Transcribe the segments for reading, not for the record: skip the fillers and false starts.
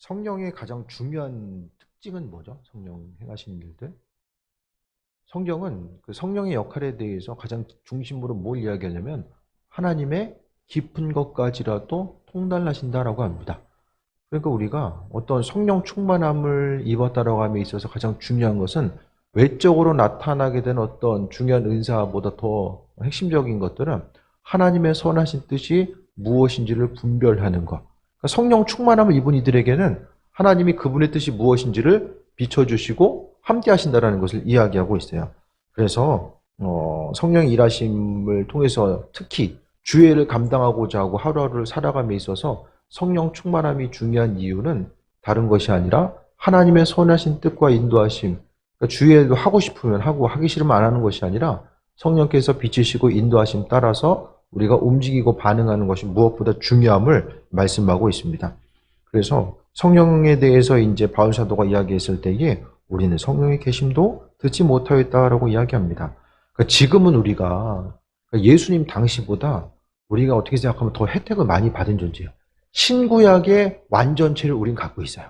성령의 가장 중요한 특징은 뭐죠? 성령 행하시는 일들? 성경은 그 성령의 역할에 대해서 가장 중심으로 뭘 이야기하냐면 하나님의 깊은 것까지라도 통달하신다라고 합니다. 그러니까 우리가 어떤 성령 충만함을 입었다라고 함에 있어서 가장 중요한 것은 외적으로 나타나게 된 어떤 중요한 은사보다 더 핵심적인 것들은 하나님의 선하신 뜻이 무엇인지를 분별하는 것. 그러니까 성령 충만함을 입은 이들에게는 하나님이 그분의 뜻이 무엇인지를 비춰주시고 함께 하신다는 것을 이야기하고 있어요. 그래서 성령의 일하심을 통해서 특히 주의를 감당하고자 하고 하루하루를 살아감에 있어서 성령 충만함이 중요한 이유는 다른 것이 아니라 하나님의 선하신 뜻과 인도하심, 그러니까 주의도 하고 싶으면 하고 하기 싫으면 안 하는 것이 아니라 성령께서 비치시고 인도하심 따라서 우리가 움직이고 반응하는 것이 무엇보다 중요함을 말씀하고 있습니다. 그래서 성령에 대해서 이제 바울 사도가 이야기했을 때에 우리는 성령의 계심도 듣지 못하였다라고 이야기합니다. 그러니까 지금은 우리가 예수님 당시보다 우리가 어떻게 생각하면 더 혜택을 많이 받은 존재예요. 신구약의 완전체를 우린 갖고 있어요.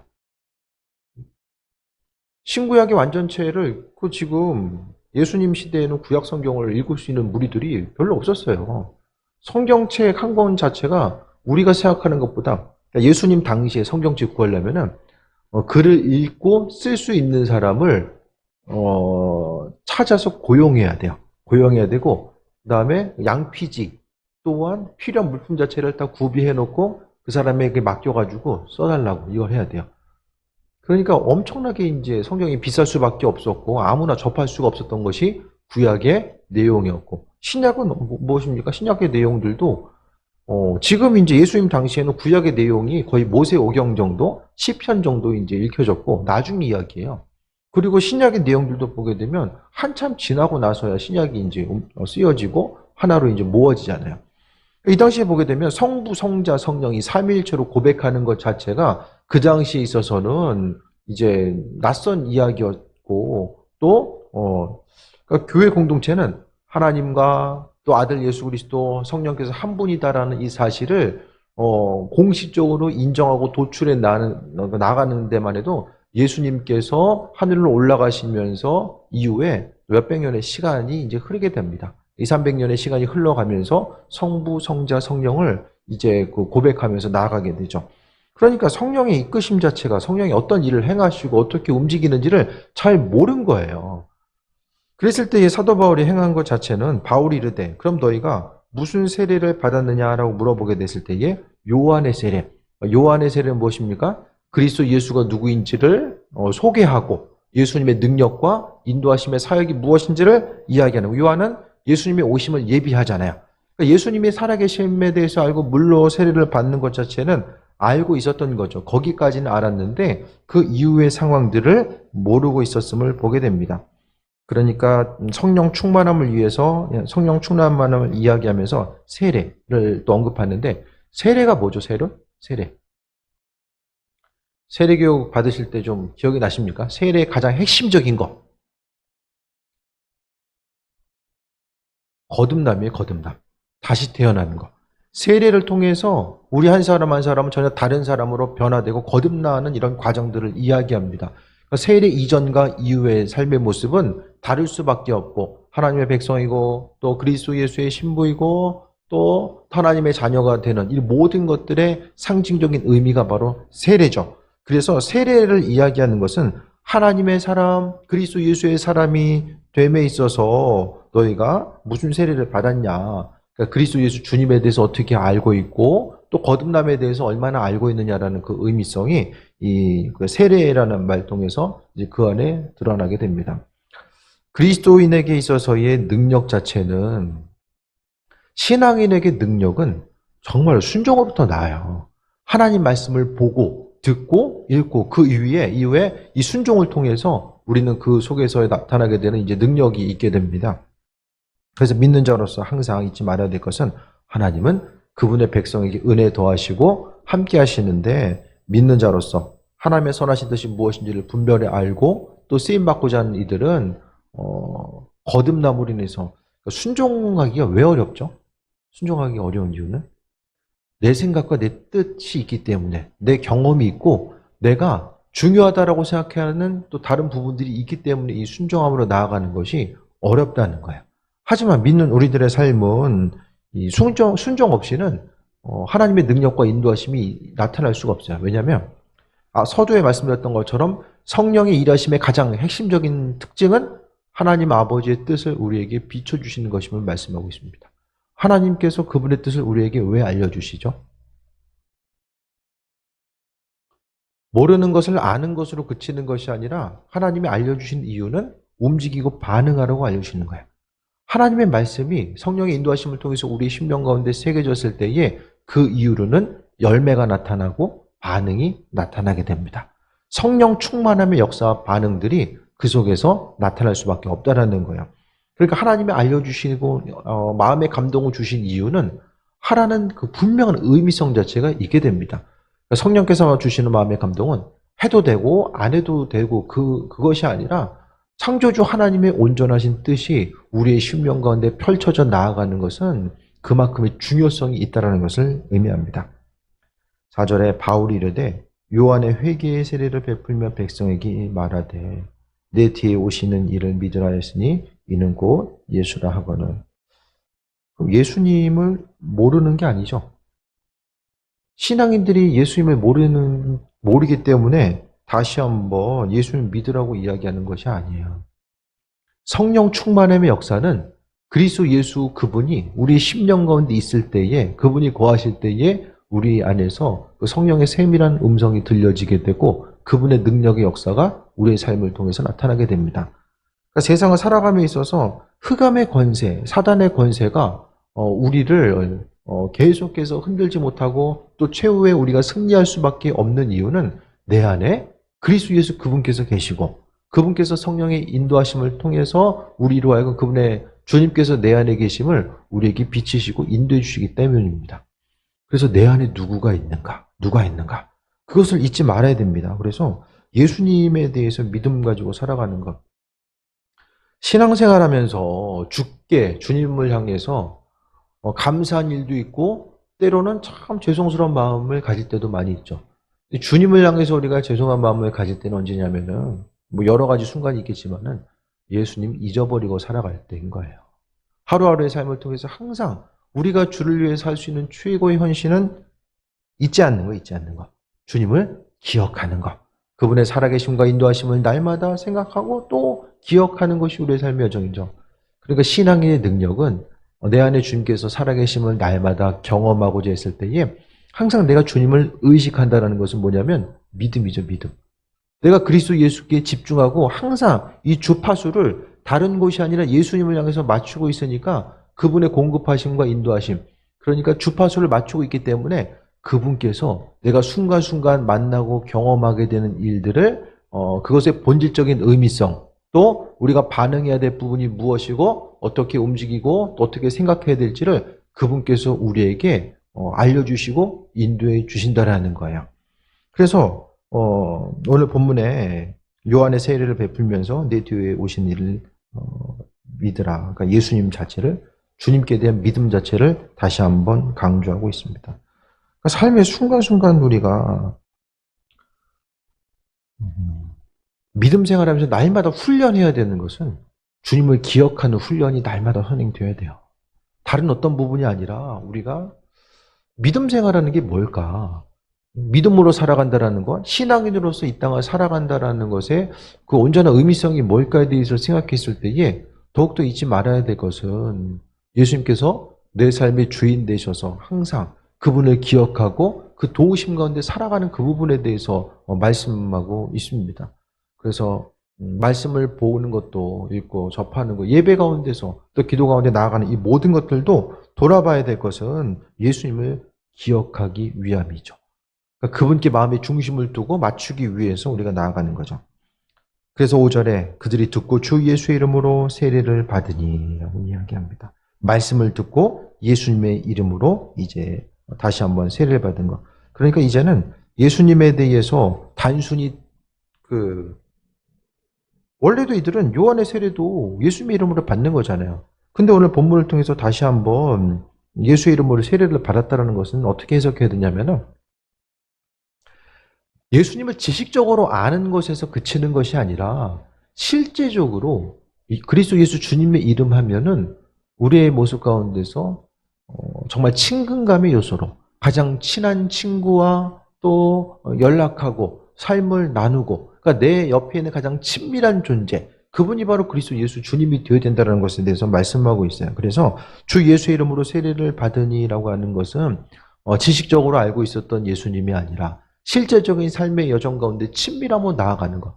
신구약의 완전체를 지금 예수님 시대에는 구약 성경을 읽을 수 있는 무리들이 별로 없었어요. 성경책 한 권 자체가 우리가 생각하는 것보다 예수님 당시에 성경책 구하려면은 글을 읽고 쓸 수 있는 사람을 찾아서 고용해야 돼요. 고용해야 되고 그다음에 양피지 또한 필요한 물품 자체를 다 구비해 놓고 그 사람에게 맡겨가지고 써달라고 이걸 해야 돼요. 그러니까 엄청나게 이제 성경이 비쌀 수밖에 없었고 아무나 접할 수가 없었던 것이 구약의 내용이었고 신약은 무엇입니까? 신약의 내용들도 지금 이제 예수님 당시에는 구약의 내용이 거의 모세오경 정도, 시편 정도 이제 읽혀졌고 나중 이야기예요. 그리고 신약의 내용들도 보게 되면 한참 지나고 나서야 신약이 이제 쓰여지고 하나로 이제 모아지잖아요. 이 당시에 보게 되면 성부, 성자, 성령이 삼위일체로 고백하는 것 자체가 그 당시에 있어서는 이제 낯선 이야기였고 또 그러니까 교회 공동체는 하나님과 또 아들 예수 그리스도 성령께서 한 분이다라는 이 사실을 공식적으로 인정하고 도출해 나가는 데만 해도 예수님께서 하늘로 올라가시면서 이후에 몇백 년의 시간이 이제 흐르게 됩니다. 200~300년의 시간이 흘러가면서 성부, 성자, 성령을 이제 고백하면서 나아가게 되죠. 그러니까 성령의 이끄심 자체가 성령이 어떤 일을 행하시고 어떻게 움직이는지를 잘 모른 거예요. 그랬을 때의 사도 바울이 행한 것 자체는 바울이 이르되 그럼 너희가 무슨 세례를 받았느냐라고 물어보게 됐을 때에 요한의 세례. 요한의 세례는 무엇입니까? 그리스도 예수가 누구인지를 소개하고 예수님의 능력과 인도하심의 사역이 무엇인지를 이야기하는 거예요. 요한은 예수님의 오심을 예비하잖아요. 그러니까 예수님의 살아계심에 대해서 알고 물로 세례를 받는 것 자체는 알고 있었던 거죠. 거기까지는 알았는데 그 이후의 상황들을 모르고 있었음을 보게 됩니다. 그러니까 성령 충만함을 위해서 성령 충만함을 이야기하면서 세례를 또 언급하는데 세례가 뭐죠? 세례. 세례 교육 받으실 때 좀 기억이 나십니까? 세례의 가장 핵심적인 거. 거듭남이에요, 거듭남. 다시 태어나는 거. 세례를 통해서 우리 한 사람 한 사람은 전혀 다른 사람으로 변화되고 거듭나는 이런 과정들을 이야기합니다. 그러니까 세례 이전과 이후의 삶의 모습은 다를 수밖에 없고 하나님의 백성이고 또 그리스도 예수의 신부이고 또 하나님의 자녀가 되는 이 모든 것들의 상징적인 의미가 바로 세례죠. 그래서 세례를 이야기하는 것은 하나님의 사람, 그리스도 예수의 사람이 됨에 있어서 너희가 무슨 세례를 받았냐. 그러니까 그리스도 예수 주님에 대해서 어떻게 알고 있고 또 거듭남에 대해서 얼마나 알고 있느냐라는 그 의미성이 이 세례라는 말 통해서 이제 그 안에 드러나게 됩니다. 그리스도인에게 있어서의 능력 자체는 신앙인에게 능력은 정말 순종으로부터 나아요. 하나님 말씀을 보고 듣고 읽고 그 이후에 이 순종을 통해서 우리는 그 속에서 나타나게 되는 이제 능력이 있게 됩니다. 그래서 믿는 자로서 항상 잊지 말아야 될 것은 하나님은 그분의 백성에게 은혜 더하시고 함께 하시는데 믿는 자로서 하나님의 선하신 뜻이 무엇인지를 분별히 알고 또 쓰임받고자 하는 이들은 거듭남으로 인해서 순종하기가 왜 어렵죠? 순종하기 어려운 이유는 내 생각과 내 뜻이 있기 때문에 내 경험이 있고 내가 중요하다라고 생각하는 또 다른 부분들이 있기 때문에 이 순종함으로 나아가는 것이 어렵다는 거예요. 하지만 믿는 우리들의 삶은 이 순종 없이는 하나님의 능력과 인도하심이 나타날 수가 없어요. 왜냐하면 서두에 말씀드렸던 것처럼 성령의 일하심의 가장 핵심적인 특징은 하나님 아버지의 뜻을 우리에게 비춰주시는 것임을 말씀하고 있습니다. 하나님께서 그분의 뜻을 우리에게 왜 알려주시죠? 모르는 것을 아는 것으로 그치는 것이 아니라 하나님이 알려주신 이유는 움직이고 반응하라고 알려주시는 거예요. 하나님의 말씀이 성령의 인도하심을 통해서 우리 심령 가운데 새겨졌을 때에 그 이후로는 열매가 나타나고 반응이 나타나게 됩니다. 성령 충만함의 역사와 반응들이 그 속에서 나타날 수밖에 없다라는 거예요. 그러니까 하나님이 알려주시고 마음의 감동을 주신 이유는 하라는 그 분명한 의미성 자체가 있게 됩니다. 그러니까 성령께서 주시는 마음의 감동은 해도 되고 안 해도 되고 그것이 아니라 창조주 하나님의 온전하신 뜻이 우리의 심령 가운데 펼쳐져 나아가는 것은 그만큼의 중요성이 있다는 것을 의미합니다. 4절에 바울이 이르되 요한의 회개의 세례를 베풀며 백성에게 말하되 내 뒤에 오시는 이를 믿으라 했으니 이는 곧 예수라 하거늘. 예수님을 모르는 게 아니죠. 신앙인들이 예수님을 모르기 때문에 다시 한번 예수님 믿으라고 이야기하는 것이 아니에요. 성령 충만함의 역사는 그리스도 예수 그분이 우리 심령 가운데 있을 때에, 그분이 거하실 때에 우리 안에서 그 성령의 세밀한 음성이 들려지게 되고 그분의 능력의 역사가 우리의 삶을 통해서 나타나게 됩니다. 그러니까 세상을 살아감에 있어서 흑암의 권세, 사단의 권세가 우리를 계속해서 흔들지 못하고 또 최후에 우리가 승리할 수밖에 없는 이유는 내 안에 그리스도 예수 그분께서 계시고 그분께서 성령의 인도하심을 통해서 우리로 하여금 그분의 주님께서 내 안에 계심을 우리에게 비치시고 인도해 주시기 때문입니다. 그래서 내 안에 누가 있는가? 그것을 잊지 말아야 됩니다. 그래서 예수님에 대해서 믿음 가지고 살아가는 것. 신앙생활하면서 죽게 주님을 향해서 감사한 일도 있고 때로는 참 죄송스러운 마음을 가질 때도 많이 있죠. 주님을 향해서 우리가 죄송한 마음을 가질 때는 언제냐면은 여러 가지 순간이 있겠지만은 예수님 잊어버리고 살아갈 때인 거예요. 하루하루의 삶을 통해서 항상 우리가 주를 위해 살 수 있는 최고의 헌신은 잊지 않는 거. 주님을 기억하는 것. 그분의 살아계심과 인도하심을 날마다 생각하고 또 기억하는 것이 우리의 삶의 여정이죠. 그러니까 신앙인의 능력은 내 안에 주님께서 살아계심을 날마다 경험하고자 했을 때에 항상 내가 주님을 의식한다는 것은 뭐냐면 믿음이죠, 믿음. 내가 그리스도 예수께 집중하고 항상 이 주파수를 다른 곳이 아니라 예수님을 향해서 맞추고 있으니까 그분의 공급하심과 인도하심, 그러니까 주파수를 맞추고 있기 때문에 그분께서 내가 순간순간 만나고 경험하게 되는 일들을 그것의 본질적인 의미성, 또 우리가 반응해야 될 부분이 무엇이고 어떻게 움직이고 또 어떻게 생각해야 될지를 그분께서 우리에게 알려주시고 인도해 주신다라는 거예요. 그래서 오늘 본문에 요한의 세례를 베풀면서 내 뒤에 오신 이를 믿으라. 그러니까 예수님 자체를, 주님께 대한 믿음 자체를 다시 한번 강조하고 있습니다. 그러니까 삶의 순간순간 우리가 믿음 생활하면서 날마다 훈련해야 되는 것은 주님을 기억하는 훈련이 날마다 선행되어야 돼요. 다른 어떤 부분이 아니라 우리가 믿음 생활하는 게 뭘까? 믿음으로 살아간다라는 것, 신앙인으로서 이 땅을 살아간다라는 것의 그 온전한 의미성이 뭘까에 대해서 생각했을 때에 더욱더 잊지 말아야 될 것은 예수님께서 내 삶의 주인 되셔서 항상 그분을 기억하고 그 도우심 가운데 살아가는 그 부분에 대해서 말씀하고 있습니다. 그래서 말씀을 보는 것도 있고 접하는 것, 예배 가운데서 또 기도 가운데 나아가는 이 모든 것들도 돌아봐야 될 것은 예수님을 기억하기 위함이죠. 그러니까 그분께 마음의 중심을 두고 맞추기 위해서 우리가 나아가는 거죠. 그래서 5절에 그들이 듣고 주 예수의 이름으로 세례를 받으니 라고 이야기합니다. 말씀을 듣고 예수님의 이름으로 이제 다시 한번 세례를 받은 것. 그러니까 이제는 예수님에 대해서 단순히 원래도 이들은 요한의 세례도 예수님의 이름으로 받는 거잖아요. 근데 오늘 본문을 통해서 다시 한번 예수의 이름으로 세례를 받았다는 것은 어떻게 해석해야 되냐면은 예수님을 지식적으로 아는 것에서 그치는 것이 아니라 실제적으로 그리스도 예수 주님의 이름 하면은 우리의 모습 가운데서 정말 친근감의 요소로 가장 친한 친구와 또 연락하고 삶을 나누고, 그러니까 내 옆에 있는 가장 친밀한 존재, 그분이 바로 그리스도 예수 주님이 되어야 된다는 것에 대해서 말씀하고 있어요. 그래서 주 예수의 이름으로 세례를 받으니라고 하는 것은 지식적으로 알고 있었던 예수님이 아니라 실제적인 삶의 여정 가운데 친밀함으로 나아가는 것.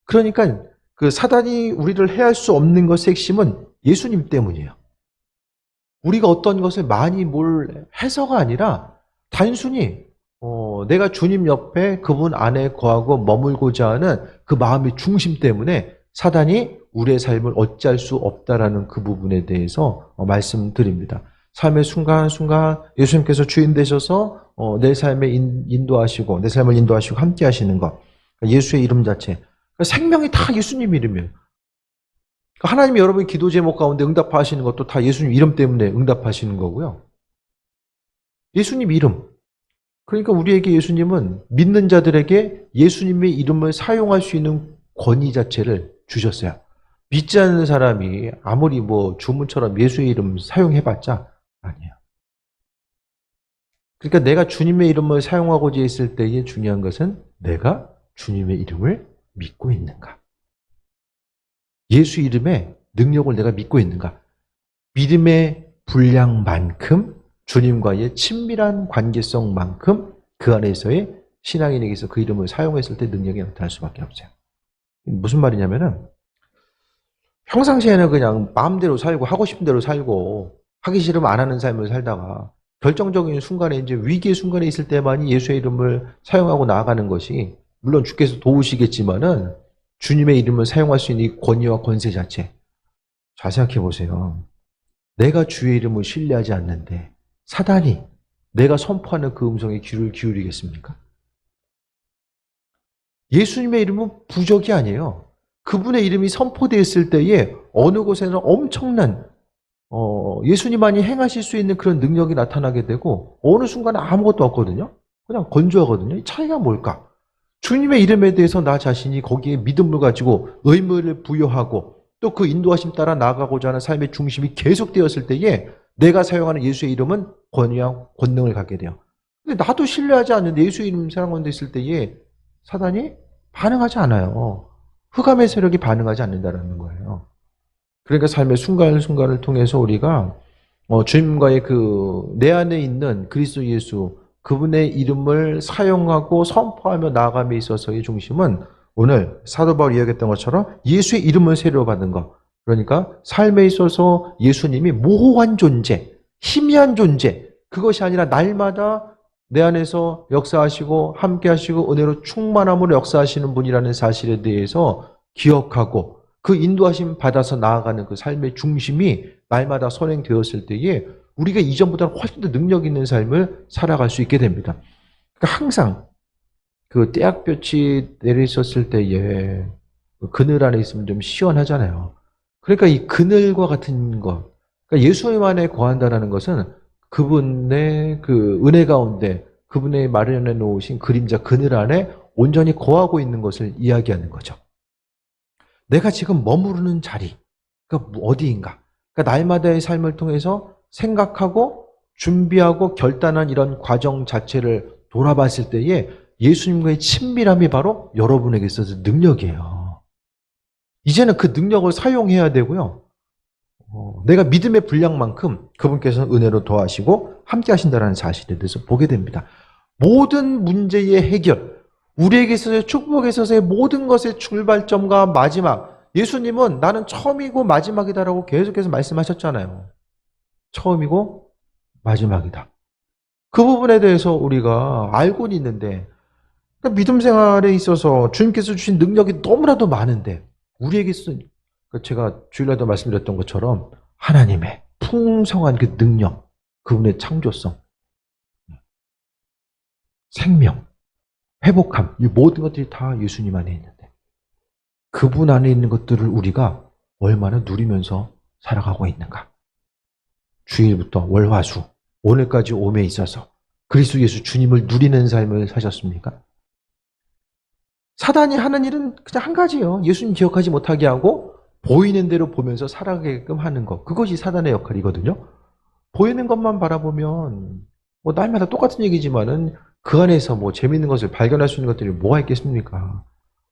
그러니까 그 사단이 우리를 해할 수 없는 것의 핵심은 예수님 때문이에요. 우리가 어떤 것을 많이 해서가 아니라 단순히 내가 주님 옆에 그분 안에 거하고 머물고자 하는 그 마음의 중심 때문에 사단이 우리의 삶을 어찌할 수 없다라는 그 부분에 대해서 말씀드립니다. 삶의 순간순간 예수님께서 주인 되셔서 내 삶에 인도하시고 내 삶을 인도하시고 함께 하시는 것, 예수의 이름 자체, 생명이 다 예수님 이름이에요. 하나님이 여러분의 기도 제목 가운데 응답하시는 것도 다 예수님 이름 때문에 응답하시는 거고요. 예수님 이름. 그러니까 우리에게 예수님은 믿는 자들에게 예수님의 이름을 사용할 수 있는 권위 자체를 주셨어요. 믿지 않는 사람이 아무리 주문처럼 예수의 이름 사용해봤자 아니에요. 그러니까 내가 주님의 이름을 사용하고자 했을 때의 중요한 것은 내가 주님의 이름을 믿고 있는가. 예수 이름의 능력을 내가 믿고 있는가. 믿음의 분량만큼 주님과의 친밀한 관계성만큼 그 안에서의 신앙인에게서 그 이름을 사용했을 때 능력이 나타날 수밖에 없어요. 무슨 말이냐면은 평상시에는 그냥 마음대로 살고 하고 싶은 대로 살고 하기 싫으면 안 하는 삶을 살다가 결정적인 순간에 이제 위기의 순간에 있을 때만이 예수의 이름을 사용하고 나아가는 것이, 물론 주께서 도우시겠지만은 주님의 이름을 사용할 수 있는 이 권위와 권세 자체, 잘 생각해 보세요. 내가 주의 이름을 신뢰하지 않는데 사단이 내가 선포하는 그 음성에 귀를 기울이겠습니까? 예수님의 이름은 부적이 아니에요. 그분의 이름이 선포되었을 때에 어느 곳에는 엄청난 예수님만이 행하실 수 있는 그런 능력이 나타나게 되고, 어느 순간에 아무것도 없거든요. 그냥 건조하거든요. 이 차이가 뭘까? 주님의 이름에 대해서 나 자신이 거기에 믿음을 가지고 의무를 부여하고 또 그 인도하심 따라 나아가고자 하는 삶의 중심이 계속되었을 때에 내가 사용하는 예수의 이름은 권위와 권능을 갖게 돼요. 근데 나도 신뢰하지 않는데 예수의 이름 사용하는 데 있을 때에 사단이 반응하지 않아요. 흑암의 세력이 반응하지 않는다는 거예요. 그러니까 삶의 순간순간을 통해서 우리가 주님과의 내 안에 있는 그리스도 예수, 그분의 이름을 사용하고 선포하며 나아감에 있어서의 중심은 오늘 사도 바울이 이야기했던 것처럼 예수의 이름을 세례로 받은 것. 그러니까 삶에 있어서 예수님이 모호한 존재, 희미한 존재, 그것이 아니라 날마다 내 안에서 역사하시고 함께 하시고 은혜로 충만함으로 역사하시는 분이라는 사실에 대해서 기억하고 그 인도하심 받아서 나아가는 그 삶의 중심이 날마다 선행되었을 때에 우리가 이전보다 훨씬 더 능력 있는 삶을 살아갈 수 있게 됩니다. 그러니까 항상 그 떼약볕이 내리셨을 때에 그늘 안에 있으면 좀 시원하잖아요. 그러니까 이 그늘과 같은 것, 그러니까 예수님 안에 거한다는 것은 그분의 그 은혜 가운데 그분의 마련해 놓으신 그림자 그늘 안에 온전히 거하고 있는 것을 이야기하는 거죠. 내가 지금 머무르는 자리가 어디인가? 그러니까 날마다의 삶을 통해서 생각하고 준비하고 결단한 이런 과정 자체를 돌아봤을 때에 예수님과의 친밀함이 바로 여러분에게 있어서 능력이에요. 이제는 그 능력을 사용해야 되고요. 내가 믿음의 분량만큼 그분께서는 은혜로 도와하시고 함께 하신다는 사실에 대해서 보게 됩니다. 모든 문제의 해결, 우리에게 있어서의 축복에 있어서의 모든 것의 출발점과 마지막, 예수님은 나는 처음이고 마지막이다라고 계속해서 말씀하셨잖아요. 처음이고 마지막이다. 그 부분에 대해서 우리가 알고는 있는데, 그러니까 믿음 생활에 있어서 주님께서 주신 능력이 너무나도 많은데 우리에게 있어서 제가 주일날도 말씀드렸던 것처럼 하나님의 풍성한 그 능력, 그분의 창조성, 생명, 회복함, 이 모든 것들이 다 예수님 안에 있는데 그분 안에 있는 것들을 우리가 얼마나 누리면서 살아가고 있는가. 주일부터 월화수 오늘까지 옴에 있어서 그리스도 예수 주님을 누리는 삶을 사셨습니까? 사단이 하는 일은 그냥 한 가지예요. 예수님 기억하지 못하게 하고 보이는 대로 보면서 살아가게끔 하는 것. 그것이 사단의 역할이거든요. 보이는 것만 바라보면 뭐 날마다 똑같은 얘기지만은 그 안에서 뭐 재밌는 것을 발견할 수 있는 것들이 뭐가 있겠습니까?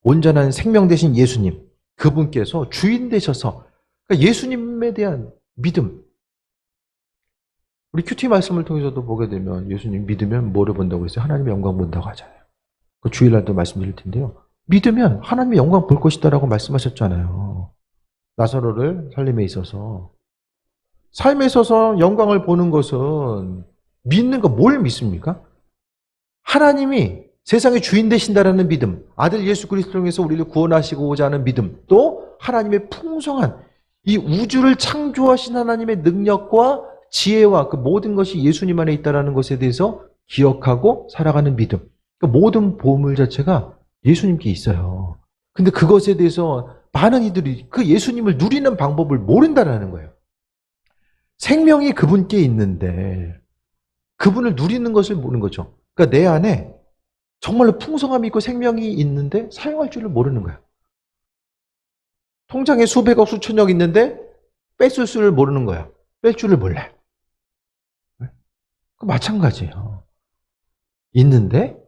온전한 생명 되신 예수님, 그분께서 주인 되셔서 그러니까 예수님에 대한 믿음. 우리 큐티 말씀을 통해서도 보게 되면 예수님 믿으면 뭐를 본다고 했어요? 하나님의 영광 본다고 하잖아요. 그 주일날도 말씀드릴 텐데요. 믿으면 하나님의 영광 볼 것이다라고 말씀하셨잖아요. 나사로를 살림에 있어서. 삶에 있어서 영광을 보는 것은 믿는 거 뭘 믿습니까? 하나님이 세상의 주인 되신다라는 믿음, 아들 예수 그리스도를 통해서 우리를 구원하시고자 하는 믿음, 또 하나님의 풍성한 이 우주를 창조하신 하나님의 능력과 지혜와 그 모든 것이 예수님 안에 있다는 것에 대해서 기억하고 살아가는 믿음. 그 모든 보물 자체가 예수님께 있어요. 근데 그것에 대해서 많은 이들이 그 예수님을 누리는 방법을 모른다라는 거예요. 생명이 그분께 있는데 그분을 누리는 것을 모르는 거죠. 그러니까 내 안에 정말로 풍성함이 있고 생명이 있는데 사용할 줄을 모르는 거야. 통장에 수백억 수천억 있는데 뺏을 줄을 모르는 거야. 뺄 줄을 몰라. 마찬가지예요. 있는데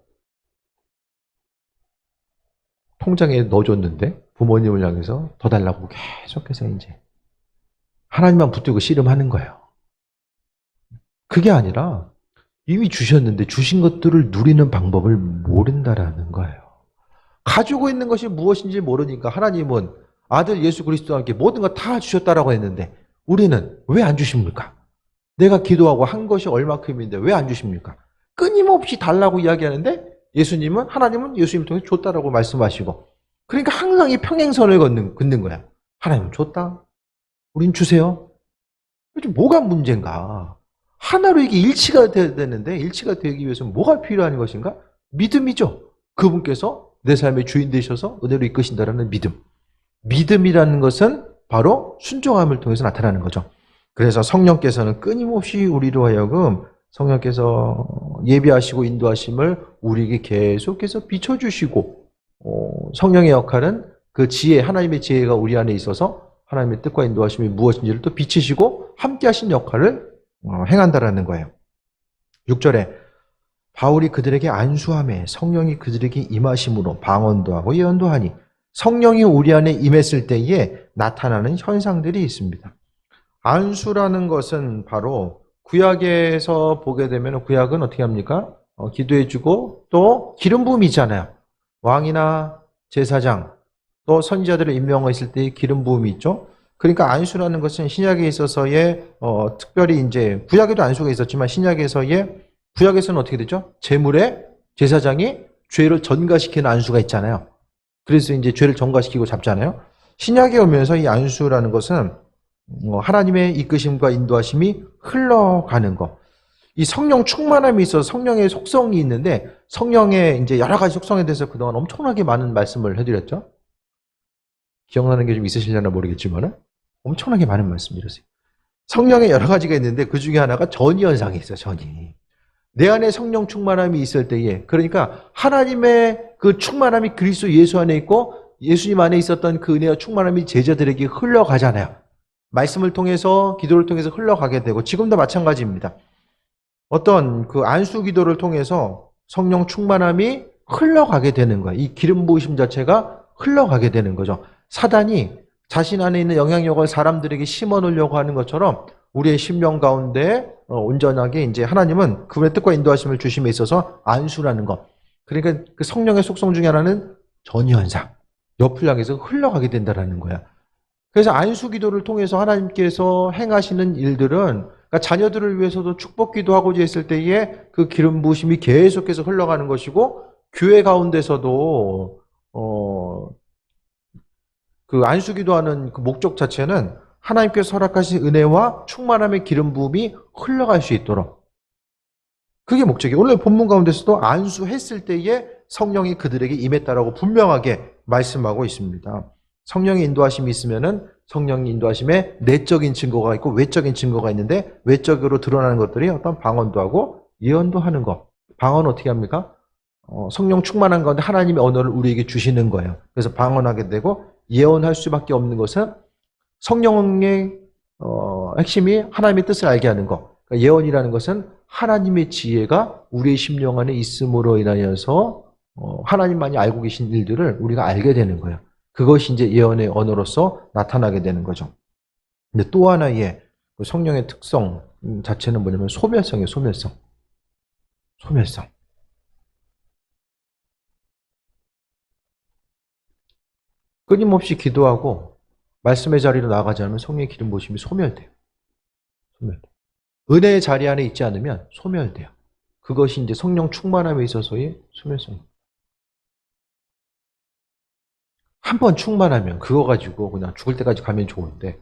통장에 넣어줬는데 부모님을 향해서 더 달라고 계속해서 이제 하나님만 붙들고 씨름하는 거예요. 그게 아니라 이미 주셨는데 주신 것들을 누리는 방법을 모른다라는 거예요. 가지고 있는 것이 무엇인지 모르니까 하나님은 아들 예수 그리스도와 함께 모든 것 다 주셨다라고 했는데 우리는 왜 안 주십니까? 내가 기도하고 한 것이 얼마큼인데 왜 안 주십니까? 끊임없이 달라고 이야기하는데 예수님은 하나님은 예수님 통해 줬다라고 말씀하시고 그러니까 항상 이 평행선을 긋는 거야. 하나님 줬다. 우린 주세요. 뭐가 문제인가? 하나로 이게 일치가 돼야 되는데 일치가 되기 위해서는 뭐가 필요한 것인가? 믿음이죠. 그분께서 내 삶의 주인 되셔서 은혜로 이끄신다라는 믿음. 믿음이라는 것은 바로 순종함을 통해서 나타나는 거죠. 그래서 성령께서는 끊임없이 우리로 하여금 성령께서 예비하시고 인도하심을 우리에게 계속해서 비춰주시고 성령의 역할은 그 지혜, 하나님의 지혜가 우리 안에 있어서 하나님의 뜻과 인도하심이 무엇인지를 또 비치시고 함께 하신 역할을 행한다라는 거예요. 6절에 바울이 그들에게 안수하매 성령이 그들에게 임하심으로 방언도 하고 예언도 하니 성령이 우리 안에 임했을 때에 나타나는 현상들이 있습니다. 안수라는 것은 바로 구약에서 보게 되면 구약은 어떻게 합니까? 기도해주고 또 기름 부음이잖아요. 왕이나 제사장 또 선지자들을 임명했을 때 기름 부음이 있죠. 그러니까 안수라는 것은 신약에 있어서의 특별히 이제 구약에도 안수가 있었지만 신약에서의 구약에서는 어떻게 되죠? 제물에 제사장이 죄를 전가시키는 안수가 있잖아요. 그래서 이제 죄를 전가시키고 잡잖아요. 신약에 오면서 이 안수라는 것은 하나님의 이끄심과 인도하심이 흘러가는 것. 이 성령 충만함이 있어서 성령의 속성이 있는데 성령의 이제 여러 가지 속성에 대해서 그동안 엄청나게 많은 말씀을 해드렸죠. 기억나는 게 좀 있으시려나 모르겠지만 엄청나게 많은 말씀드렸어요. 성령의 여러 가지가 있는데 그 중에 하나가 전이 현상이 있어요. 전이. 내 안에 성령 충만함이 있을 때에 그러니까 하나님의 그 충만함이 그리스도 예수 안에 있고 예수님 안에 있었던 그 은혜와 충만함이 제자들에게 흘러가잖아요. 말씀을 통해서 기도를 통해서 흘러가게 되고 지금도 마찬가지입니다. 어떤 그 안수 기도를 통해서 성령 충만함이 흘러가게 되는 거예요. 이 기름 부으심 자체가 흘러가게 되는 거죠. 사단이 자신 안에 있는 영향력을 사람들에게 심어 놓으려고 하는 것처럼 우리의 심령 가운데 온전하게 이제 하나님은 그분의 뜻과 인도하심을 주심에 있어서 안수라는 것. 그러니까 그 성령의 속성 중에 하나는 전이현상. 옆을 향해서 흘러가게 된다는 거야. 그래서 안수 기도를 통해서 하나님께서 행하시는 일들은 그러니까 자녀들을 위해서도 축복 기도하고자 했을 때에 그 기름 부으심이 계속해서 흘러가는 것이고 교회 가운데서도 그 안수 기도하는 그 목적 자체는 하나님께서 허락하신 은혜와 충만함의 기름 부음이 흘러갈 수 있도록 그게 목적이에요. 오늘 본문 가운데서도 안수했을 때에 성령이 그들에게 임했다라고 분명하게 말씀하고 있습니다. 성령의 인도하심이 있으면은 성령의 인도하심에 내적인 증거가 있고 외적인 증거가 있는데 외적으로 드러나는 것들이 어떤 방언도 하고 예언도 하는 것. 방언은 어떻게 합니까? 성령 충만한 가운데 하나님의 언어를 우리에게 주시는 거예요. 그래서 방언하게 되고 예언할 수밖에 없는 것은 성령의 핵심이 하나님의 뜻을 알게 하는 것. 그러니까 예언이라는 것은 하나님의 지혜가 우리의 심령 안에 있음으로 인하여서 하나님만이 알고 계신 일들을 우리가 알게 되는 거예요. 그것이 이제 예언의 언어로서 나타나게 되는 거죠. 근데 또 하나의 성령의 특성 자체는 뭐냐면 소멸성이에요. 소멸성. 소멸성. 끊임없이 기도하고 말씀의 자리로 나아가지 않으면 성령의 기름 부으심이 소멸돼요. 소멸돼요. 은혜의 자리 안에 있지 않으면 소멸돼요. 그것이 이제 성령 충만함에 있어서의 소멸성. 한 번 충만하면 그거 가지고 그냥 죽을 때까지 가면 좋은데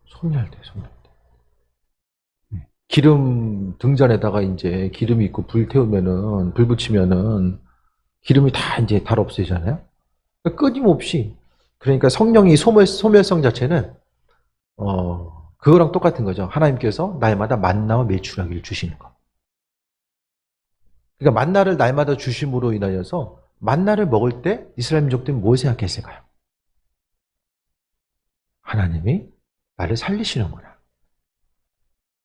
소멸돼, 소멸돼. 기름 등잔에다가 이제 기름이 있고 불 태우면은 불 붙이면은 기름이 다 이제 달 없어지잖아요. 끊임없이 그러니까 성령이 소멸성 자체는 그거랑 똑같은 거죠. 하나님께서 날마다 만나와 메추라기를 주시는 거. 그러니까 만나를 날마다 주심으로 인하여서 만나를 먹을 때 이스라엘 민족들은 뭘 생각했을까요? 하나님이 나를 살리시는구나.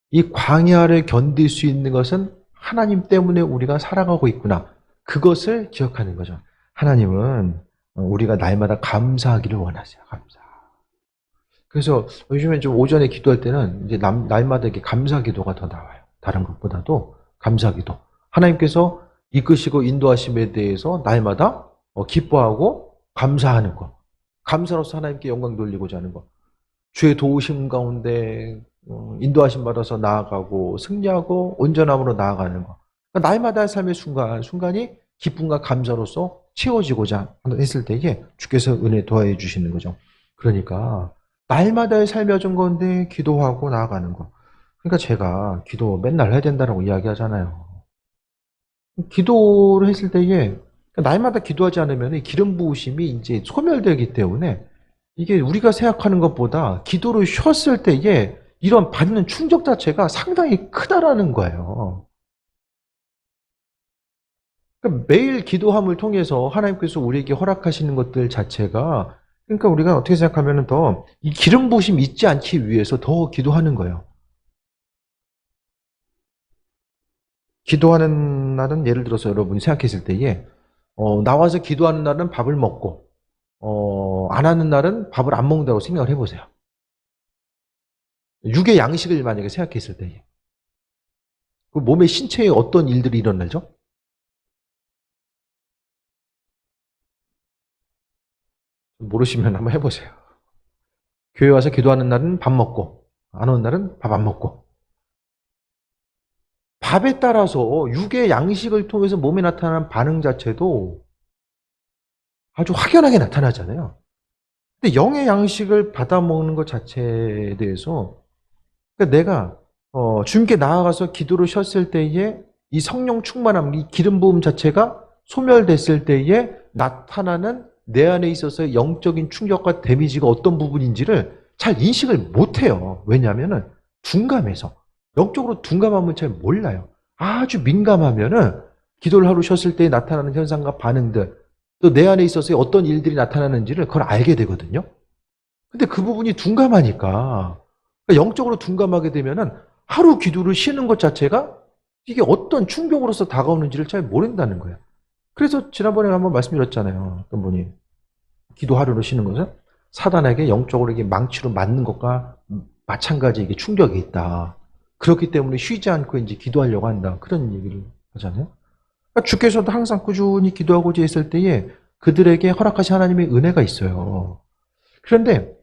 이 광야를 견딜 수 있는 것은 하나님 때문에 우리가 살아가고 있구나. 그것을 기억하는 거죠. 하나님은 우리가 날마다 감사하기를 원하세요. 감사. 그래서 요즘에 좀 오전에 기도할 때는 이제 날마다 이렇게 감사 기도가 더 나와요. 다른 것보다도 감사 기도. 하나님께서 이끄시고 인도하심에 대해서 날마다 기뻐하고 감사하는 것. 감사로서 하나님께 영광 돌리고자 하는 것. 주의 도우심 가운데 인도하심 받아서 나아가고 승리하고 온전함으로 나아가는 것. 그러니까 날마다 삶의 순간이 기쁨과 감사로서 채워지고자 했을 때에 주께서 은혜 도와해 주시는 거죠. 그러니까 날마다의 삶의 여정 가운데 기도하고 나아가는 것. 그러니까 제가 기도 맨날 해야 된다고 이야기하잖아요. 기도를 했을 때에 날마다 기도하지 않으면 이 기름 부으심이 이제 소멸되기 때문에 이게 우리가 생각하는 것보다 기도를 쉬었을 때에 이런 받는 충격 자체가 상당히 크다라는 거예요. 그러니까 매일 기도함을 통해서 하나님께서 우리에게 허락하시는 것들 자체가 그러니까 우리가 어떻게 생각하면 더 이 기름 부으심 잊지 않기 위해서 더 기도하는 거예요. 기도하는 날은 예를 들어서 여러분이 생각했을 때에 나와서 기도하는 날은 밥을 먹고 안 하는 날은 밥을 안 먹는다고 생각을 해보세요. 육의 양식을 만약에 생각했을 때에 그 몸의 신체에 어떤 일들이 일어나죠? 모르시면 한번 해보세요. 교회 와서 기도하는 날은 밥 먹고 안 오는 날은 밥 안 먹고 밥에 따라서 육의 양식을 통해서 몸에 나타나는 반응 자체도 아주 확연하게 나타나잖아요. 근데 영의 양식을 받아 먹는 것 자체에 대해서 그러니까 내가 주님께 나아가서 기도를 쉬었을 때에 이 성령 충만함, 이 기름 부음 자체가 소멸됐을 때에 나타나는 내 안에 있어서 영적인 충격과 데미지가 어떤 부분인지를 잘 인식을 못해요. 왜냐하면 둔감해서 영적으로 둔감하면 잘 몰라요. 아주 민감하면은 기도를 하루 쉬었을 때 나타나는 현상과 반응들 또 내 안에 있어서 어떤 일들이 나타나는지를 그걸 알게 되거든요. 근데 그 부분이 둔감하니까 영적으로 둔감하게 되면은 하루 기도를 쉬는 것 자체가 이게 어떤 충격으로서 다가오는지를 잘 모른다는 거예요. 그래서 지난번에 한번 말씀드렸잖아요. 어떤 분이 기도 하루를 쉬는 것은 사단에게 영적으로 이게 망치로 맞는 것과 마찬가지 이게 충격이 있다. 그렇기 때문에 쉬지 않고 이제 기도하려고 한다. 그런 얘기를 하잖아요. 그러니까 주께서도 항상 꾸준히 기도하고자 했을 때에 그들에게 허락하신 하나님의 은혜가 있어요. 그런데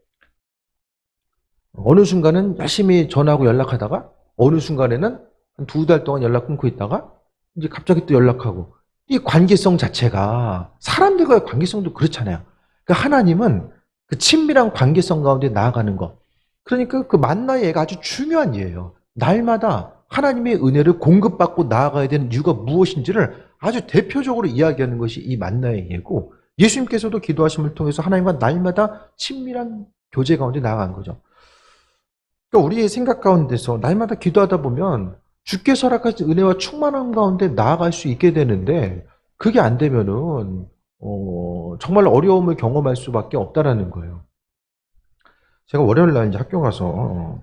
어느 순간은 열심히 전화하고 연락하다가 어느 순간에는 한 2달 동안 연락 끊고 있다가 이제 갑자기 또 연락하고 이 관계성 자체가 사람들과의 관계성도 그렇잖아요. 그러니까 하나님은 그 친밀한 관계성 가운데 나아가는 것. 그러니까 그 만나의 예가 아주 중요한 예예요. 날마다 하나님의 은혜를 공급받고 나아가야 되는 이유가 무엇인지를 아주 대표적으로 이야기하는 것이 이 만나의 예고 예수님께서도 기도하심을 통해서 하나님과 날마다 친밀한 교제 가운데 나아간 거죠. 그러니까 우리의 생각 가운데서 날마다 기도하다 보면 주께서 허락하신 은혜와 충만함 가운데 나아갈 수 있게 되는데 그게 안 되면은 정말 어려움을 경험할 수밖에 없다라는 거예요. 제가 월요일 날 이제 학교 가서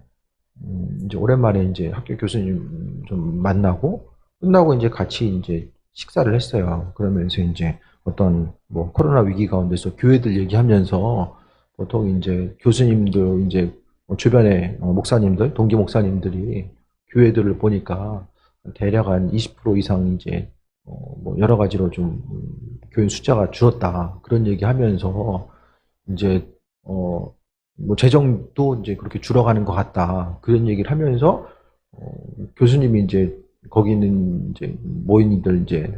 이제 오랜만에 이제 학교 교수님 좀 만나고 끝나고 이제 같이 이제 식사를 했어요. 그러면서 이제 어떤 뭐 코로나 위기 가운데서 교회들 얘기하면서 보통 이제 교수님들 이제 주변에 목사님들, 동기 목사님들이 교회들을 보니까 대략 한 20% 이상 이제 뭐 여러 가지로 좀 교인 숫자가 줄었다. 그런 얘기하면서 이제 뭐 재정도 이제 그렇게 줄어가는 것 같다. 그런 얘기를 하면서 교수님이 이제 거기 있는 이제 모인이들 이제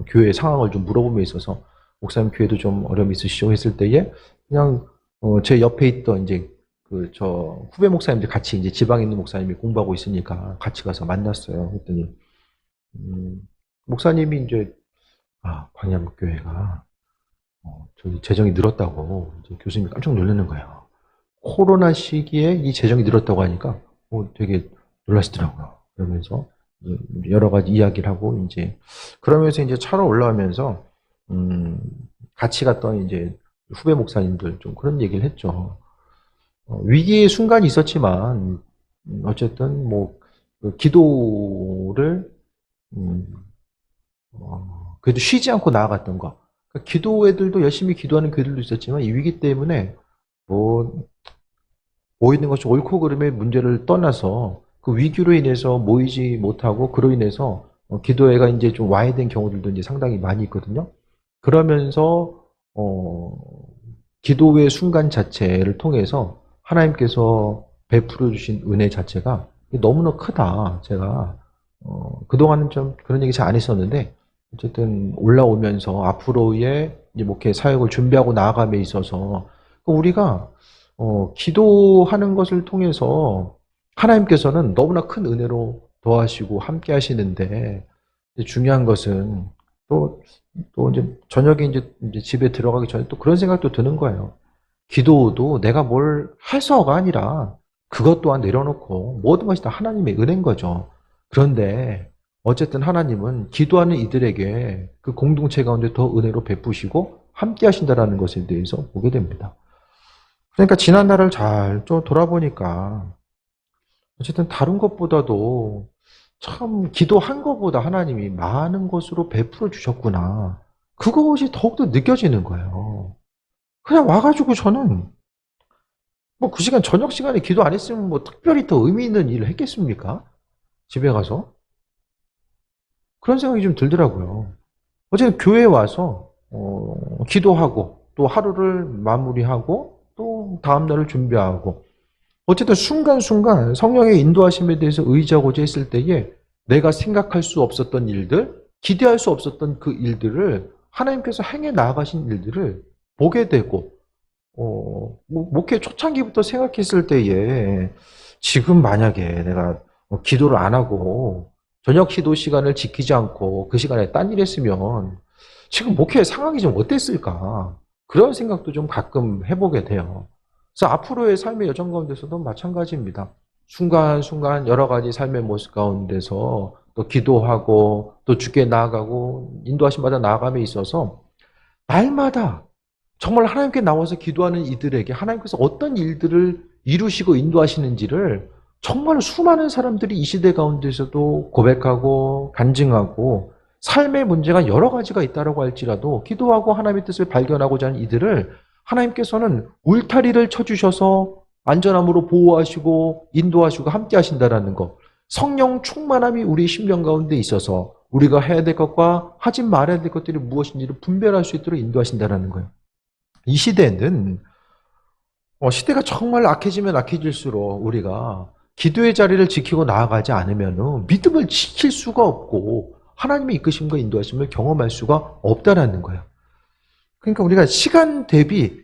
교회 상황을 좀 물어보며 있어서 목사님 교회도 좀 어려움이 있으시죠 했을 때에 그냥 제 옆에 있던 이제 그 저 후배 목사님들 같이 이제 지방에 있는 목사님이 공부하고 있으니까 같이 가서 만났어요. 했더니 목사님이 이제 광야목교회가 저기 재정이 늘었다고 이제 교수님이 깜짝 놀라는 거예요. 코로나 시기에 이 재정이 늘었다고 하니까 되게 놀라시더라고요. 그러면서 여러 가지 이야기를 하고 이제 그러면서 이제 차로 올라오면서 같이 갔던 이제 후배 목사님들 좀 그런 얘기를 했죠. 위기의 순간이 있었지만 어쨌든 그 기도를 그래도 쉬지 않고 나아갔던 거. 그러니까 기도회들도 열심히 기도하는 교회들도 있었지만 이 위기 때문에 모이는 것이 옳고 그름의 문제를 떠나서 그 위기로 인해서 모이지 못하고 그로 인해서 기도회가 이제 좀 와해된 경우들도 이제 상당히 많이 있거든요. 그러면서 기도회 순간 자체를 통해서 하나님께서 베풀어 주신 은혜 자체가 너무나 크다. 제가 그동안은 좀 그런 얘기 잘 안 했었는데 어쨌든 올라오면서 앞으로의 이제 목회 사역을 준비하고 나아감에 있어서 우리가 기도하는 것을 통해서 하나님께서는 너무나 큰 은혜로 도와주시고 함께 하시는데 중요한 것은 또 이제 저녁에 이제 집에 들어가기 전에 또 그런 생각도 드는 거예요. 기도도 내가 뭘 해서가 아니라 그것 또한 내려놓고 모든 것이 다 하나님의 은혜인 거죠. 그런데 어쨌든 하나님은 기도하는 이들에게 그 공동체 가운데 더 은혜로 베푸시고 함께 하신다라는 것에 대해서 보게 됩니다. 그러니까 지난 날을 잘 좀 돌아보니까 어쨌든 다른 것보다도 참 기도한 것보다 하나님이 많은 것으로 베풀어 주셨구나. 그것이 더욱더 느껴지는 거예요. 그냥 와가지고 저는 뭐 그 시간 저녁 시간에 기도 안 했으면 뭐 특별히 더 의미 있는 일을 했겠습니까? 집에 가서 그런 생각이 좀 들더라고요. 어쨌든 교회에 와서 기도하고 또 하루를 마무리하고 또 다음 날을 준비하고 어쨌든 순간순간 성령의 인도하심에 대해서 의지하고자 했을 때에 내가 생각할 수 없었던 일들, 기대할 수 없었던 그 일들을 하나님께서 행해 나아가신 일들을 보게 되고 목회 초창기부터 생각했을 때에 지금 만약에 내가 기도를 안 하고 저녁 기도 시간을 지키지 않고 그 시간에 딴 일 했으면 지금 목회의 상황이 좀 어땠을까? 그런 생각도 좀 가끔 해보게 돼요. 그래서 앞으로의 삶의 여정 가운데서도 마찬가지입니다. 순간순간 여러 가지 삶의 모습 가운데서 또 기도하고 또 주께 나아가고 인도하심 받아 나아감에 있어서 날마다 정말 하나님께 나와서 기도하는 이들에게 하나님께서 어떤 일들을 이루시고 인도하시는지를 정말 수많은 사람들이 이 시대 가운데서도 고백하고 간증하고 삶의 문제가 여러 가지가 있다고 할지라도 기도하고 하나님의 뜻을 발견하고자 하는 이들을 하나님께서는 울타리를 쳐주셔서 안전함으로 보호하시고 인도하시고 함께 하신다는 것. 성령 충만함이 우리 심령 가운데 있어서 우리가 해야 될 것과 하지 말아야 될 것들이 무엇인지를 분별할 수 있도록 인도하신다는 거예요. 이 시대는 시대가 정말 악해지면 악해질수록 우리가 기도의 자리를 지키고 나아가지 않으면 믿음을 지킬 수가 없고 하나님의 이끄심과 인도하심을 경험할 수가 없다라는 거예요. 그러니까 우리가 시간 대비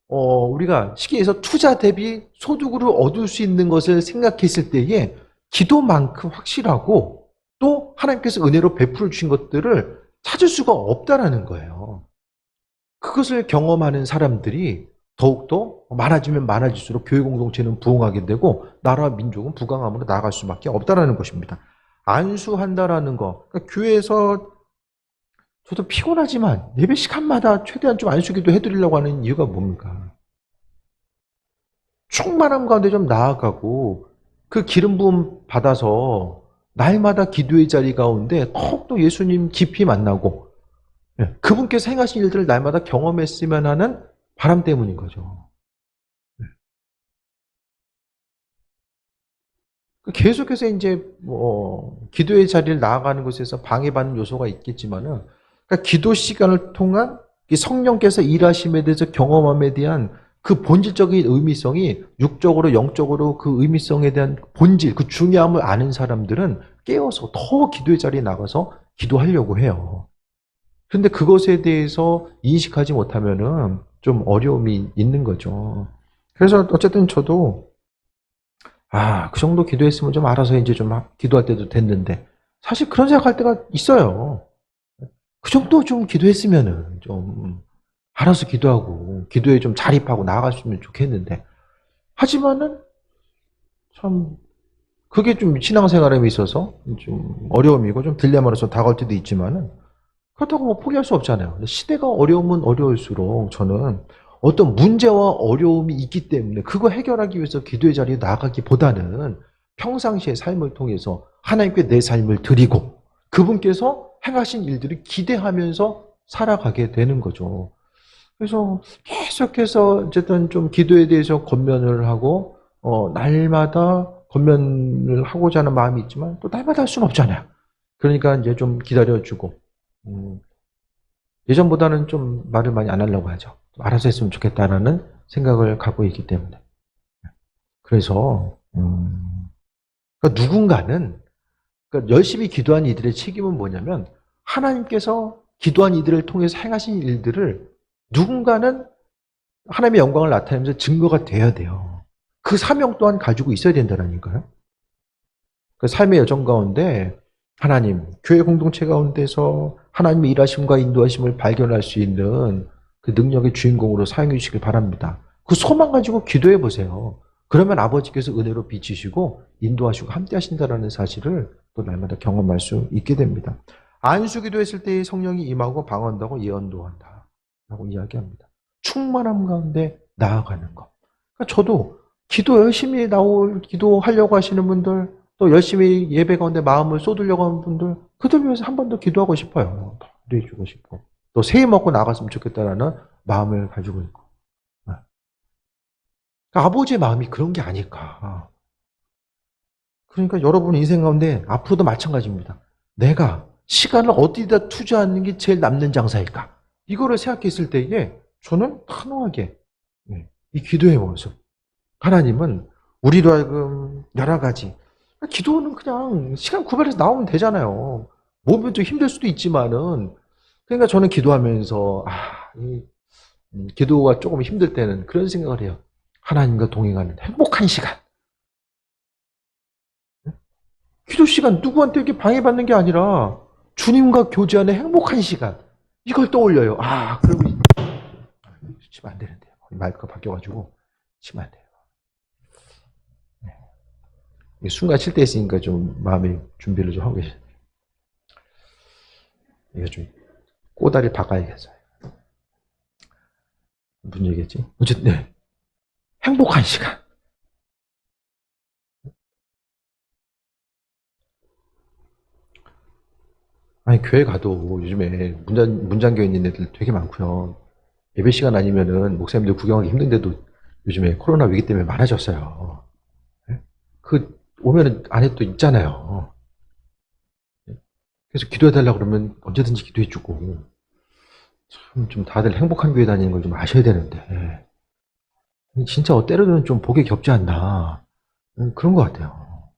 우리가 시기에서 투자 대비 소득으로 얻을 수 있는 것을 생각했을 때에 기도만큼 확실하고 또 하나님께서 은혜로 베풀어 주신 것들을 찾을 수가 없다라는 거예요. 그것을 경험하는 사람들이 더욱더 많아지면 많아질수록 교회 공동체는 부흥하게 되고 나라와 민족은 부강함으로 나아갈 수밖에 없다라는 것입니다. 안수한다라는 거, 그러니까 교회에서 저도 피곤하지만 예배 시간마다 최대한 좀 안수기도 해드리려고 하는 이유가 뭡니까? 충만함 가운데 좀 나아가고 그 기름 부음 받아서 날마다 기도의 자리 가운데 더욱더 예수님 깊이 만나고 그분께서 행하신 일들을 날마다 경험했으면 하는 바람 때문인 거죠. 계속해서 이제 기도의 자리를 나아가는 것에서 방해받는 요소가 있겠지만은 그러니까 기도 시간을 통한 이 성령께서 일하심에 대해서 경험함에 대한 그 본질적인 의미성이 육적으로 영적으로 그 의미성에 대한 본질, 그 중요함을 아는 사람들은 깨어서 더 기도의 자리에 나가서 기도하려고 해요. 그런데 그것에 대해서 인식하지 못하면은 좀 어려움이 있는 거죠. 그래서 어쨌든 저도 그 정도 기도했으면 좀 알아서 이제 좀 기도할 때도 됐는데 사실 그런 생각할 때가 있어요. 그 정도 좀 기도했으면은 좀 알아서 기도하고 기도에 좀 자립하고 나아갔으면 좋겠는데 하지만은 참 그게 좀 신앙생활에 있어서 좀 어려움이고 좀 딜레마로서 다가올 때도 있지만은 그렇다고 뭐 포기할 수 없잖아요. 근데 시대가 어려우면 어려울수록 저는 어떤 문제와 어려움이 있기 때문에 그거 해결하기 위해서 기도의 자리에 나가기보다는 평상시의 삶을 통해서 하나님께 내 삶을 드리고 그분께서 행하신 일들을 기대하면서 살아가게 되는 거죠. 그래서 계속해서 어쨌든 좀 기도에 대해서 권면을 하고 날마다 권면을 하고자 하는 마음이 있지만 또 날마다 할 수는 없잖아요. 그러니까 이제 좀 기다려주고 예전보다는 좀 말을 많이 안 하려고 하죠. 알아서 했으면 좋겠다라는 생각을 갖고 있기 때문에. 그래서 그러니까 누군가는 그러니까 열심히 기도한 이들의 책임은 뭐냐면 하나님께서 기도한 이들을 통해서 행하신 일들을 누군가는 하나님의 영광을 나타내면서 증거가 돼야 돼요. 그 사명 또한 가지고 있어야 된다니까요. 그 삶의 여정 가운데 하나님, 교회 공동체 가운데서 하나님의 일하심과 인도하심을 발견할 수 있는 그 능력의 주인공으로 사용해 주시길 바랍니다. 그 소망 가지고 기도해 보세요. 그러면 아버지께서 은혜로 비치시고 인도하시고 함께 하신다는 사실을 또 날마다 경험할 수 있게 됩니다. 안수기도 했을 때 성령이 임하고 방언한다고 예언도 한다 라고 이야기합니다. 충만함 가운데 나아가는 것. 그러니까 저도 기도 열심히 기도하려고 하시는 분들, 또 열심히 예배 가운데 마음을 쏟으려고 하는 분들, 그들 위해서 한 번 더 기도하고 싶어요. 기도해주고 싶고. 또 새해 먹고 나갔으면 좋겠다라는 마음을 가지고 있고. 그러니까 아버지의 마음이 그런 게 아닐까. 그러니까 여러분 인생 가운데 앞으로도 마찬가지입니다. 내가 시간을 어디다 투자하는 게 제일 남는 장사일까? 이거를 생각했을 때에 저는 단호하게 이 기도의 모습. 하나님은 우리로 하여금 여러 가지 기도는 그냥 시간 구별해서 나오면 되잖아요. 몸이 좀 힘들 수도 있지만은 그러니까 저는 기도하면서 기도가 조금 힘들 때는 그런 생각을 해요. 하나님과 동행하는 행복한 시간. 기도 시간 누구한테 이렇게 방해받는 게 아니라 주님과 교제하는 행복한 시간. 이걸 떠올려요. 그리고 치면 안 되는데요. 마이크가 바뀌어가지고 치면 안 돼요. 순간 칠 때 있으니까 좀 마음의 준비를 좀 하고 계세요. 이거 좀 꼬다리 박아야겠어요. 무슨 얘기겠지? 어쨌든 행복한 시간. 교회 가도 요즘에 문장교회 있는 애들 되게 많고요. 예배 시간 아니면은 목사님들 구경하기 힘든데도 요즘에 코로나 위기 때문에 많아졌어요. 오면은 안에 또 있잖아요. 그래서 기도해달라고 그러면 언제든지 기도해주고. 참, 좀 다들 행복한 교회 다니는 걸 좀 아셔야 되는데. 진짜 때로는 좀 복이 겹지 않나. 그런 것 같아요.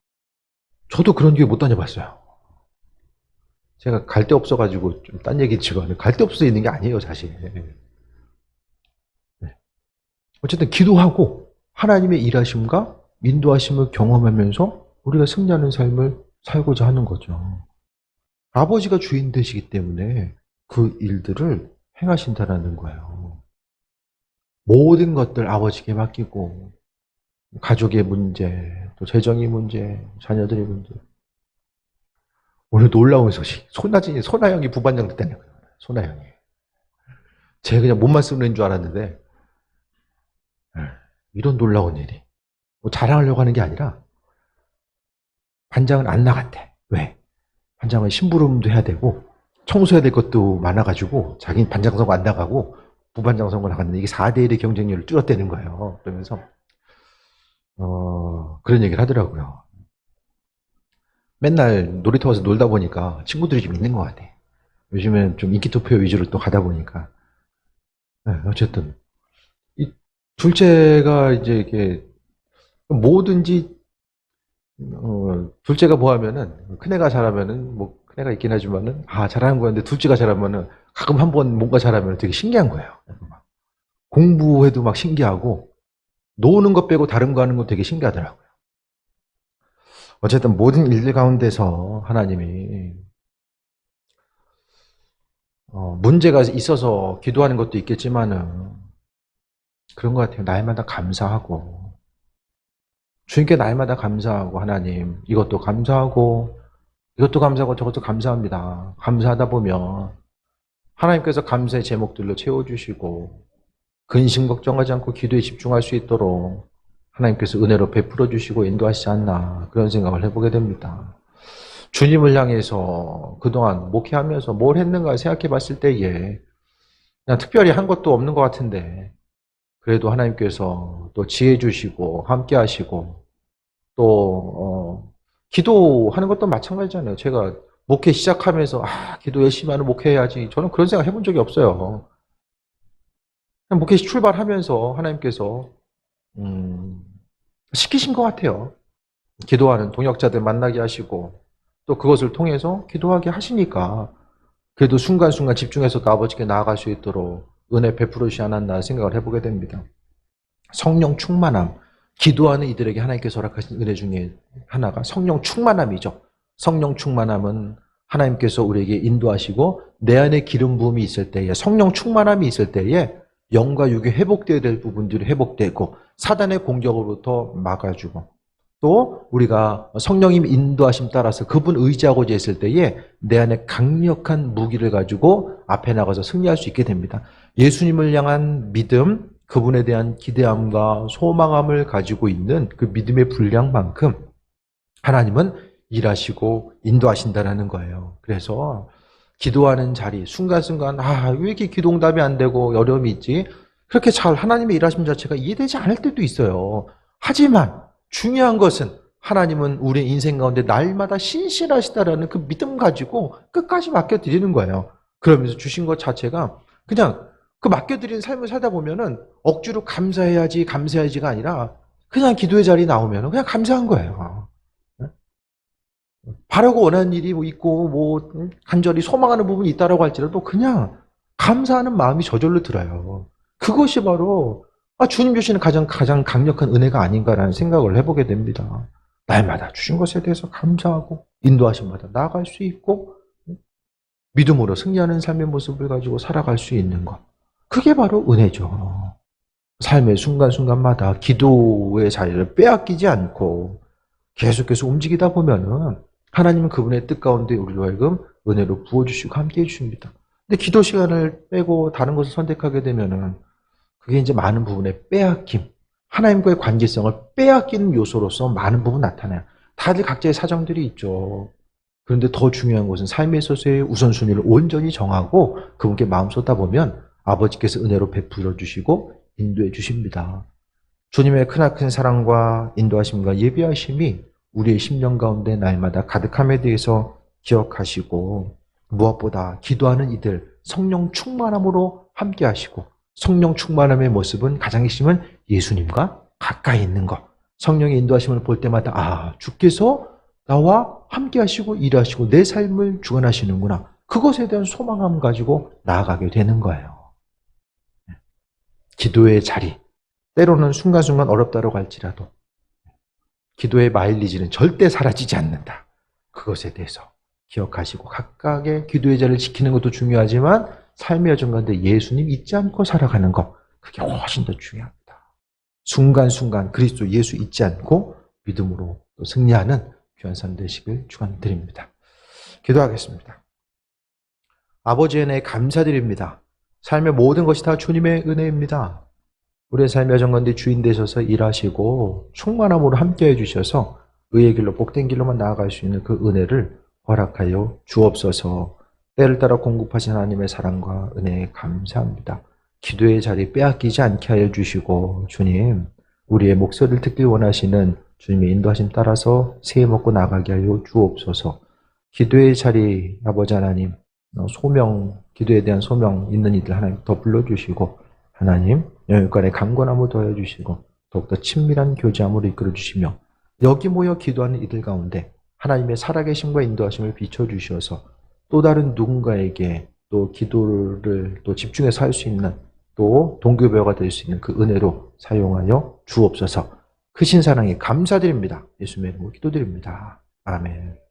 저도 그런 교회 못 다녀봤어요. 제가 갈 데 없어가지고 좀 딴 얘기 치고 갈 데 없어서 있는 게 아니에요, 사실. 어쨌든 기도하고 하나님의 일하심과 인도하심을 경험하면서 우리가 승리하는 삶을 살고자 하는 거죠. 아버지가 주인 되시기 때문에 그 일들을 행하신다라는 거예요. 모든 것들 아버지께 맡기고 가족의 문제, 또 재정의 문제, 자녀들의 문제. 오늘 놀라운 소식. 소나영이 부반장 됐다는 거예요. 소나영이. 제가 그냥 몸만 쓰는 줄 알았는데 이런 놀라운 일이. 뭐 자랑하려고 하는 게 아니라 반장은 안 나갔대. 왜? 반장은 심부름도 해야 되고 청소해야 될 것도 많아가지고 자기는 반장 선거 안 나가고 부반장 선거 나갔는데 이게 4대1의 경쟁률을 뚫었다는 거예요. 그러면서 그런 얘기를 하더라고요. 맨날 놀이터 가서 놀다 보니까 친구들이 좀 있는 것 같아. 요즘엔 좀 인기 투표 위주로 또 가다 보니까. 네, 어쨌든 이 둘째가 이제 이게 뭐든지 둘째가 뭐 하면은 큰애가 잘하면은 뭐 큰애가 있긴 하지만은 잘하는 거였는데 둘째가 잘하면은 가끔 한번 뭔가 잘하면 되게 신기한 거예요. 공부해도 막 신기하고 노는 것 빼고 다른 거 하는 거 되게 신기하더라고요. 어쨌든 모든 일들 가운데서 하나님이 문제가 있어서 기도하는 것도 있겠지만은 그런 것 같아요. 날마다 감사하고 주님께 날마다 감사하고 하나님 이것도 감사하고 이것도 감사하고 저것도 감사합니다. 감사하다 보면 하나님께서 감사의 제목들로 채워주시고 근심 걱정하지 않고 기도에 집중할 수 있도록 하나님께서 은혜로 베풀어 주시고 인도하시지 않나 그런 생각을 해보게 됩니다. 주님을 향해서 그동안 목회하면서 뭘 했는가 생각해 봤을 때에 그냥 특별히 한 것도 없는 것 같은데 그래도 하나님께서 또 지혜 주시고 함께 하시고 또 기도하는 것도 마찬가지잖아요. 제가 목회 시작하면서 기도 열심히 하는 목회해야지 저는 그런 생각 해본 적이 없어요. 그냥 목회 출발하면서 하나님께서 시키신 것 같아요. 기도하는 동역자들 만나게 하시고 또 그것을 통해서 기도하게 하시니까 그래도 순간순간 집중해서 아버지께 나아갈 수 있도록 은혜 베풀어 주시지 않았나 생각을 해보게 됩니다. 성령 충만함, 기도하는 이들에게 하나님께서 허락하신 은혜 중에 하나가 성령 충만함이죠. 성령 충만함은 하나님께서 우리에게 인도하시고 내 안에 기름 부음이 있을 때에 성령 충만함이 있을 때에 영과 육이 회복되어야 될 부분들이 회복되고 사단의 공격으로부터 막아주고 또 우리가 성령님 인도하심 따라서 그분 의지하고자 했을 때에 내 안에 강력한 무기를 가지고 앞에 나가서 승리할 수 있게 됩니다. 예수님을 향한 믿음, 그분에 대한 기대함과 소망함을 가지고 있는 그 믿음의 분량만큼 하나님은 일하시고 인도하신다는 거예요. 그래서 기도하는 자리, 순간순간 왜 이렇게 기도응답이 안 되고 어려움이 있지? 그렇게 잘 하나님의 일하심 자체가 이해되지 않을 때도 있어요. 하지만 중요한 것은 하나님은 우리 인생 가운데 날마다 신실하시다라는 그 믿음 가지고 끝까지 맡겨드리는 거예요. 그러면서 주신 것 자체가 그냥 그 맡겨드린 삶을 살다 보면은 억지로 감사해야지가 아니라 그냥 기도의 자리 나오면 그냥 감사한 거예요. 바라고 원하는 일이 있고 간절히 소망하는 부분이 있다라고 할지라도 그냥 감사하는 마음이 저절로 들어요. 그것이 바로 주님 주시는 가장 강력한 은혜가 아닌가라는 생각을 해보게 됩니다. 날마다 주신 것에 대해서 감사하고 인도하심마다 나아갈 수 있고 믿음으로 승리하는 삶의 모습을 가지고 살아갈 수 있는 것. 그게 바로 은혜죠. 삶의 순간순간마다 기도의 자리를 빼앗기지 않고 계속해서 움직이다 보면은 하나님은 그분의 뜻 가운데 우리로 하여금 은혜로 부어주시고 함께 해주십니다. 근데 기도 시간을 빼고 다른 것을 선택하게 되면은 그게 이제 많은 부분에 빼앗김, 하나님과의 관계성을 빼앗기는 요소로서 많은 부분 나타나요. 다들 각자의 사정들이 있죠. 그런데 더 중요한 것은 삶에 있어서의 우선순위를 온전히 정하고 그분께 마음 쏟아보면 아버지께서 은혜로 베풀어 주시고 인도해 주십니다. 주님의 크나큰 사랑과 인도하심과 예비하심이 우리의 심령 가운데 날마다 가득함에 대해서 기억하시고 무엇보다 기도하는 이들 성령 충만함으로 함께 하시고 성령 충만함의 모습은 가장 핵심은 예수님과 가까이 있는 것. 성령의 인도하심을 볼 때마다 주께서 나와 함께 하시고 일하시고 내 삶을 주관하시는구나. 그것에 대한 소망함 가지고 나아가게 되는 거예요. 기도의 자리, 때로는 순간순간 어렵다고 할지라도 기도의 마일리지는 절대 사라지지 않는다. 그것에 대해서 기억하시고 각각의 기도의 자리를 지키는 것도 중요하지만 삶의 여정 가운데 예수님 잊지 않고 살아가는 것, 그게 훨씬 더 중요합니다. 순간순간 그리스도 예수 잊지 않고 믿음으로 또 승리하는 귀한 삶 되시길 축원드립니다. 기도하겠습니다. 아버지의 은혜에 감사드립니다. 삶의 모든 것이 다 주님의 은혜입니다. 우리의 삶의 정건디 주인 되셔서 일하시고 충만함으로 함께해 주셔서 의의 길로 복된 길로만 나아갈 수 있는 그 은혜를 허락하여 주옵소서. 때를 따라 공급하신 하나님의 사랑과 은혜에 감사합니다. 기도의 자리 빼앗기지 않게 하여 주시고 주님, 우리의 목소리를 듣길 원하시는 주님의 인도하심 따라서 새해 먹고 나가게 하여 주옵소서. 기도의 자리 아버지 하나님, 소명, 기도에 대한 소명 있는 이들 하나님 더 불러주시고 하나님 영육간의 강건함을 더해주시고 더욱더 친밀한 교제함으로 이끌어주시며 여기 모여 기도하는 이들 가운데 하나님의 살아계심과 인도하심을 비춰주셔서 또 다른 누군가에게 또 기도를 또 집중해서 할 수 있는 또 동기부여가 될 수 있는 그 은혜로 사용하여 주옵소서. 크신 사랑에 감사드립니다. 예수님의 이름으로 기도드립니다. 아멘.